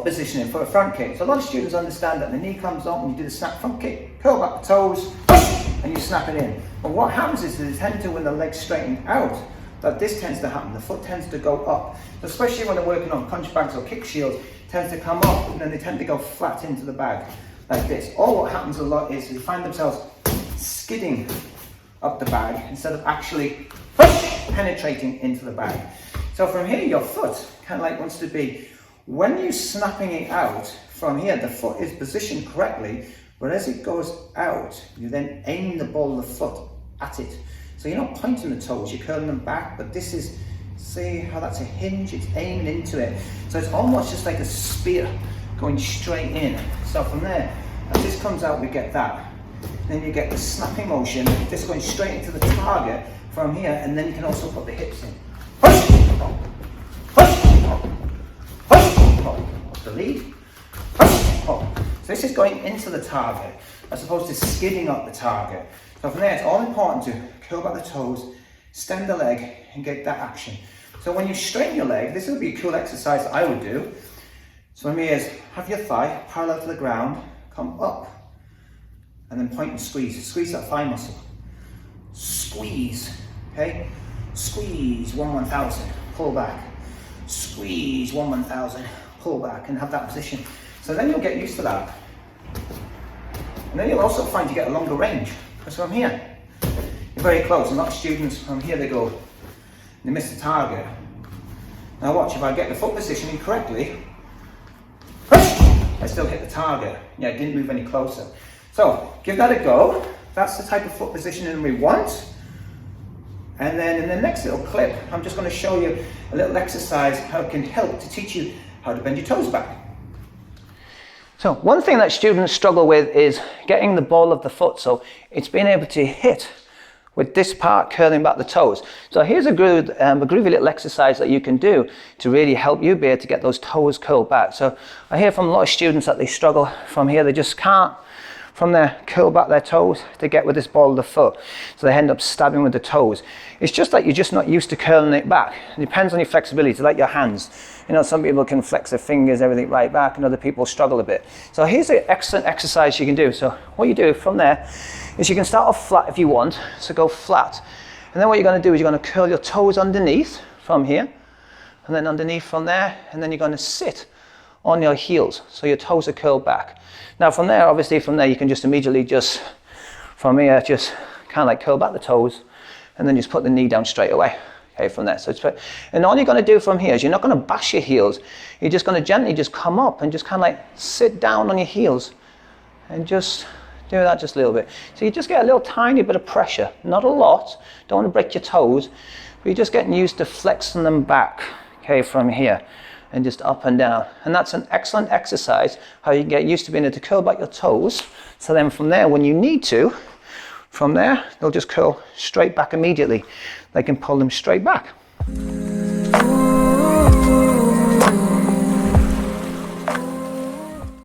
positioning for a front kick. So a lot of students understand that the knee comes up and you do the snap front kick, curl back the toes, push, and you snap it in. But what happens is they tend to, when the legs straighten out, that this tends to happen. The foot tends to go up. So especially when they're working on punch bags or kick shields, tends to come up and then they tend to go flat into the bag like this. Or what happens a lot is they find themselves skidding up the bag instead of actually penetrating into the bag. So from here, your foot kind of like wants to be, when you're snapping it out from here, the foot is positioned correctly, but as it goes out, you then aim the ball of the foot at it. So you're not pointing the toes, you're curling them back, but this is, see how that's a hinge, it's aiming into it. So it's almost just like a spear going straight in. So from there, as this comes out, we get that. Then you get the snapping motion, this going straight into the target from here, and then you can also put the hips in. Push, push, push, off the lead, push, so this is going into the target, as opposed to skidding up the target. So from there, it's all important to curl back the toes, extend the leg, and get that action. So when you straighten your leg, this would be a cool exercise that I would do. So from here is, have your thigh parallel to the ground, come up, and then point and squeeze. Squeeze that thigh muscle. Squeeze, okay? Squeeze, 1/1000, pull back. Squeeze, 1/1000, pull back, and have that position. So then you'll get used to that. And then you'll also find you get a longer range. Because from here, you're very close. A lot of students, from here they go, they miss the target. Now watch, if I get the foot positioning correctly, I still hit the target. Yeah, I didn't move any closer. So give that a go. That's the type of foot positioning we want. And then in the next little clip, I'm just going to show you a little exercise how it can help to teach you how to bend your toes back. So one thing that students struggle with is getting the ball of the foot. So it's being able to hit with this part curling back the toes. So here's a groovy little exercise that you can do to really help you be able to get those toes curled back. So I hear from a lot of students that they struggle from here. They just can't from there curl back their toes to get with this ball of the foot. So they end up stabbing with the toes. It's just that you're just not used to curling it back. It depends on your flexibility. It's like your hands. You know, some people can flex their fingers, everything right back, and other people struggle a bit. So here's an excellent exercise you can do. So what you do from there is you can start off flat if you want. So go flat. And then what you're going to do is you're going to curl your toes underneath from here, and then underneath from there, and then you're going to sit on your heels. So your toes are curled back. Now from there, obviously from there, you can just immediately just, from here, just kind of like curl back the toes, and then just put the knee down straight away. Okay, from there. So it's, and all you're going to do from here is you're not going to bash your heels. You're just going to gently just come up and just kind of like sit down on your heels and just do that just a little bit. So you just get a little tiny bit of pressure, not a lot. Don't want to break your toes, but you're just getting used to flexing them back, okay, from here and just up and down. And that's an excellent exercise, how you get used to being able to curl back your toes. So then from there, when you need to, from there, they'll just curl straight back immediately. They can pull them straight back.